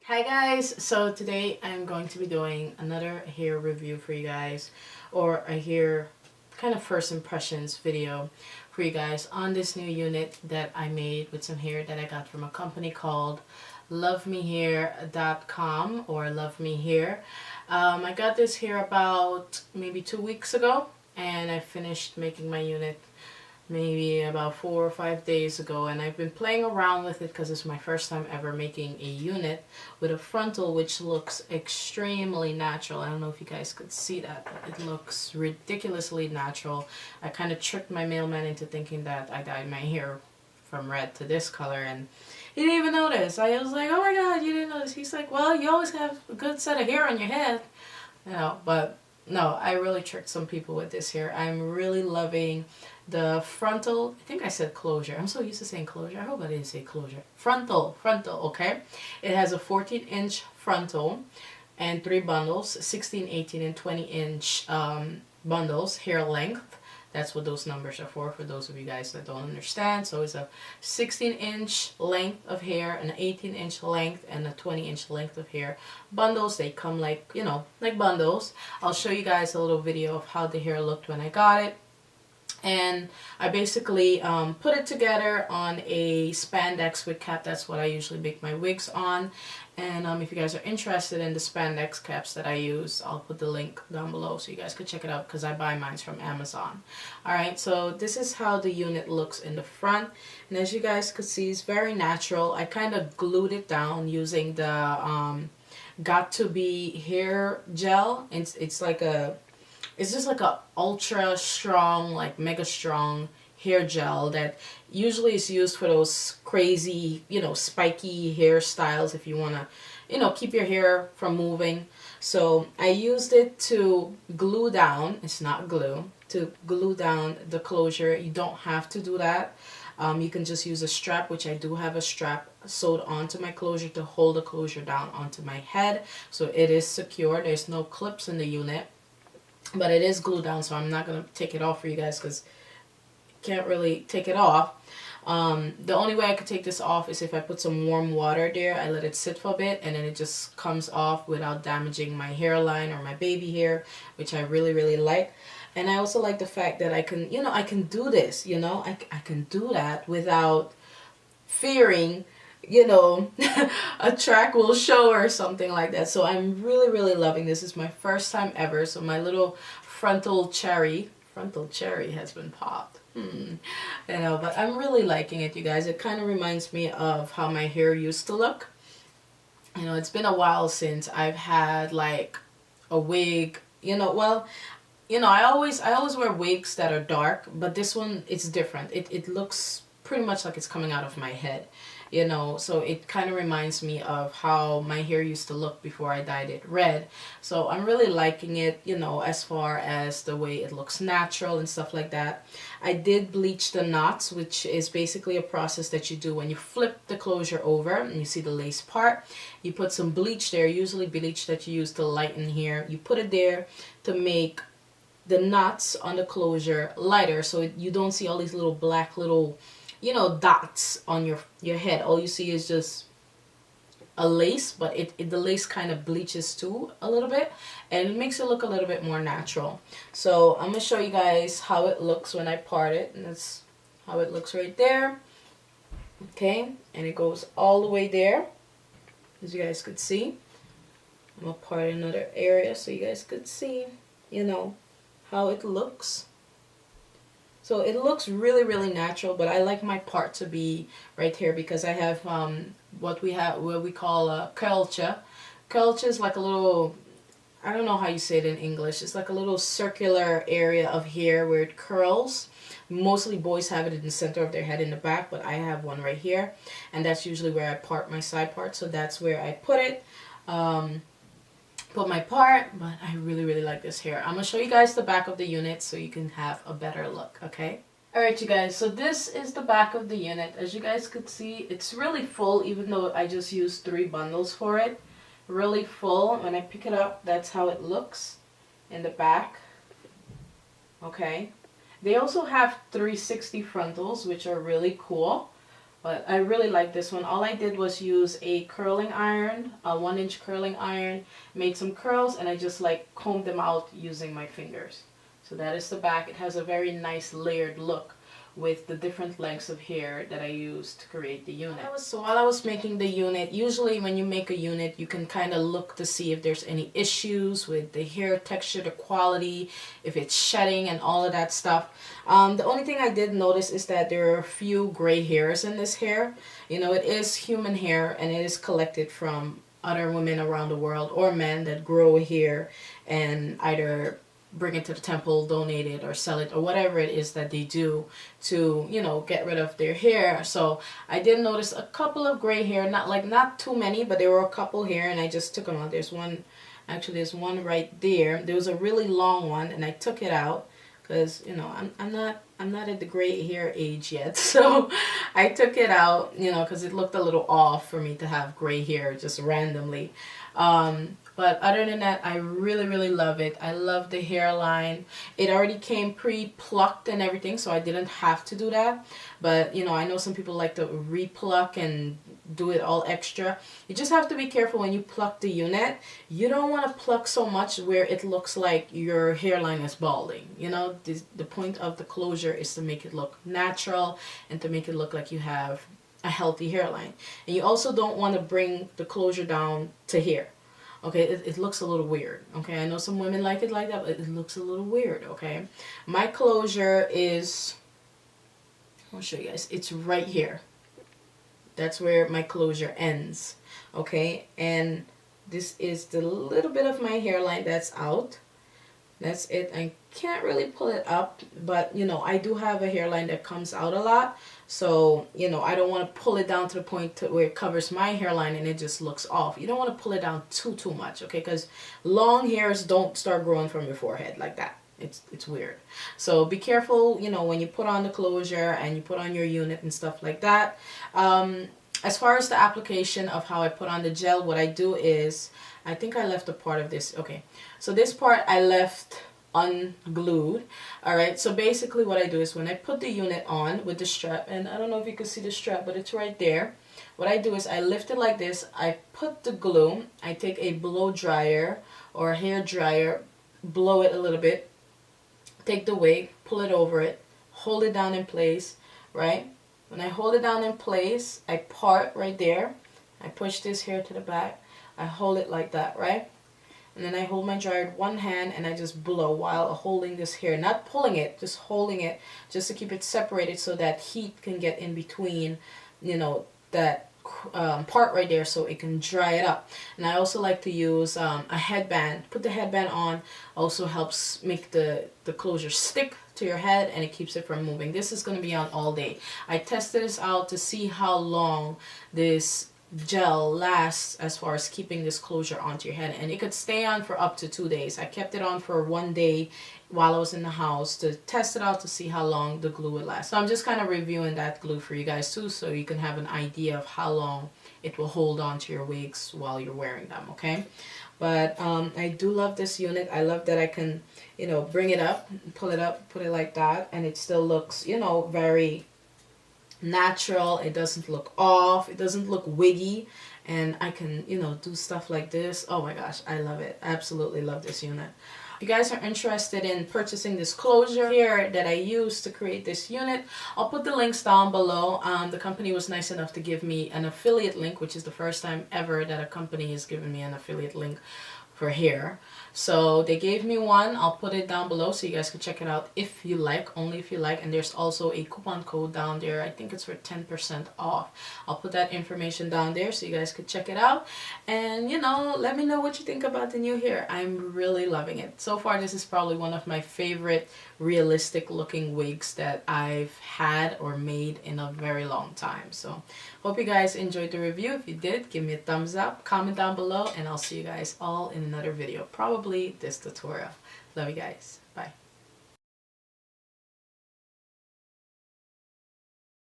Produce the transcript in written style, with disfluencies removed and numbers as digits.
Hi guys, so today I'm going to be doing another hair review for you guys, or a hair kind of first impressions video for you guys on this new unit that I made with some hair that I got from a company called LuvmeHair.com or Luv Me Hair. I got this hair about maybe 2 weeks ago, and I finished making my unit maybe about 4 or 5 days ago, and I've been playing around with it because it's my first time ever making a unit with a frontal which looks extremely natural. I don't know if you guys could see that, but it looks ridiculously natural. I kind of tricked my mailman into thinking that I dyed my hair from red to this color, and he didn't even notice. I was like, oh my god, you didn't notice? He's like, well, you always have a good set of hair on your head, but no, I really tricked some people with this hair. I'm really loving the frontal. I think I said closure. I'm so used to saying closure. I hope I didn't say closure. Frontal, okay? It has a 14-inch frontal and 3 bundles, 16, 18, and 20-inch bundles, hair length. That's what those numbers are for those of you guys that don't understand. So it's a 16-inch length of hair, an 18-inch length, and a 20-inch length of hair. Bundles, they come like, like bundles. I'll show you guys a little video of how the hair looked when I got it. And I basically put it together on a spandex wig cap. That's what I usually make my wigs on. And if you guys are interested in the spandex caps that I use, I'll put the link down below so you guys could check it out, because I buy mine from Amazon. Alright, so this is how the unit looks in the front. And as you guys could see, it's very natural. I kind of glued it down using the Got To Be hair gel. It's like it's just like a ultra strong, like mega strong hair gel that usually is used for those crazy, spiky hairstyles if you want to, keep your hair from moving. So I used it to glue down, it's not glue, to glue down the closure. You don't have to do that. You can just use a strap, which I do have a strap sewed onto my closure to hold the closure down onto my head. So it is secure. There's no clips in the unit, but it is glued down, so I'm not going to take it off for you guys because can't really take it off. The only way I could take this off is if I put some warm water there. I let it sit for a bit, and then it just comes off without damaging my hairline or my baby hair, which I really, really like. And I also like the fact that I can, I can do this, I can do that without fearing, a track will show or something like that. So I'm really, really loving this. It's my first time ever. So my little frontal cherry has been popped. But I'm really liking it, you guys. It kind of reminds me of how my hair used to look. It's been a while since I've had like a wig, I always wear wigs that are dark, but this one, it's different. It looks pretty much like it's coming out of my head. So it kind of reminds me of how my hair used to look before I dyed it red. So I'm really liking it, as far as the way it looks natural and stuff like that. I did bleach the knots, which is basically a process that you do when you flip the closure over and you see the lace part. You put some bleach there, usually bleach that you use to lighten hair. You put it there to make the knots on the closure lighter, so you don't see all these little black dots on your head. All you see is just a lace, but the lace kind of bleaches too a little bit, and it makes it look a little bit more natural. So I'm gonna show you guys how it looks when I part it, and that's how it looks right there. Okay, and it goes all the way there, as you guys could see. I'm gonna part another area so you guys could see, how it looks. So it looks really, really natural, but I like my part to be right here because I have what we call a culture. Culture is like a little, I don't know how you say it in English. It's like a little circular area of hair where it curls. Mostly boys have it in the center of their head in the back, but I have one right here, and that's usually where I part my side part. So that's where I put it. Put my part, but I really, really like this hair. I'm gonna show you guys the back of the unit so you can have a better look, okay? Alright, you guys, so this is the back of the unit. As you guys could see, it's really full, even though I just used 3 bundles for it. Really full. When I pick it up, that's how it looks in the back. Okay. They also have 360 frontals, which are really cool. But I really like this one. All I did was use a curling iron, a 1-inch curling iron, made some curls, and I just like combed them out using my fingers. So that is the back. It has a very nice layered look with the different lengths of hair that I used to create the unit. So while I was making the unit, usually when you make a unit, you can kind of look to see if there's any issues with the hair texture, the quality, if it's shedding and all of that stuff. The only thing I did notice is that there are a few gray hairs in this hair. You know, it is human hair and it is collected from other women around the world or men that grow hair and either bring it to the temple, donate it, or sell it, or whatever it is that they do to, you know, get rid of their hair. So I did notice a couple of gray hair, not too many, but there were a couple here, and I just took them out. There's one, actually there's one right there. There was a really long one, and I took it out because, you know, I'm not at the gray hair age yet. So I took it out, you know, because it looked a little off for me to have gray hair just randomly. But other than that, I really, really love it. I love the hairline. It already came pre-plucked and everything, so I didn't have to do that. But, you know, I know some people like to re-pluck and do it all extra. You just have to be careful when you pluck the unit. You don't want to pluck so much where it looks like your hairline is balding. You know, the point of the closure is to make it look natural and to make it look like you have a healthy hairline. And you also don't want to bring the closure down to here. Okay, it looks a little weird. Okay, I know some women like it like that, but it looks a little weird. Okay, my closure is, I'll show you guys, it's right here. That's where my closure ends. Okay, and this is the little bit of my hairline that's out. That's it. I can't really pull it up, but you know, I do have a hairline that comes out a lot. So, you know, I don't want to pull it down to the point to where it covers my hairline and it just looks off. You don't want to pull it down too much, okay? Because long hairs don't start growing from your forehead like that. It's weird. So be careful, you know, when you put on the closure and you put on your unit and stuff like that. As far as the application of how I put on the gel, what I do is, I think I left a part of this. Okay, so this part I left unglued. Alright, so basically what I do is when I put the unit on with the strap, and I don't know if you can see the strap, but it's right there. What I do is I lift it like this, I put the glue, I take a blow dryer or a hair dryer, blow it a little bit, take the wig, pull it over it, hold it down in place, right? When I hold it down in place, I part right there, I push this hair to the back, I hold it like that, right? And then I hold my dryer with one hand and I just blow while holding this hair. Not pulling it, just holding it just to keep it separated so that heat can get in between, you know, that part right there so it can dry it up. And I also like to use a headband. Put the headband on, also helps make the closure stick to your head and it keeps it from moving. This is going to be on all day. I tested this out to see how long this gel lasts as far as keeping this closure onto your head, and it could stay on for up to 2 days. I kept it on for 1 day while I was in the house to test it out to see how long the glue would last. So I'm just kind of reviewing that glue for you guys too, so you can have an idea of how long it will hold on to your wigs while you're wearing them, okay? But I do love this unit. I love that I can, you know, bring it up, pull it up, put it like that, and it still looks, you know, very natural. It doesn't look off, it doesn't look wiggy, and I can, you know, do stuff like this. Oh my gosh, I love it. Absolutely love this unit. If you guys are interested in purchasing this closure here that I used to create this unit, I'll put the links down below. The company was nice enough to give me an affiliate link, which is the first time ever that a company has given me an affiliate link for hair. So they gave me one. I'll put it down below so you guys can check it out if you like, only if you like. And there's also a coupon code down there. I think it's for 10% off. I'll put that information down there so you guys could check it out. And, you know, let me know what you think about the new hair. I'm really loving it. So far, this is probably one of my favorite realistic looking wigs that I've had or made in a very long time. So hope you guys enjoyed the review. If you did, give me a thumbs up, comment down below, and I'll see you guys all in another video, probably this tutorial. Love you guys. Bye.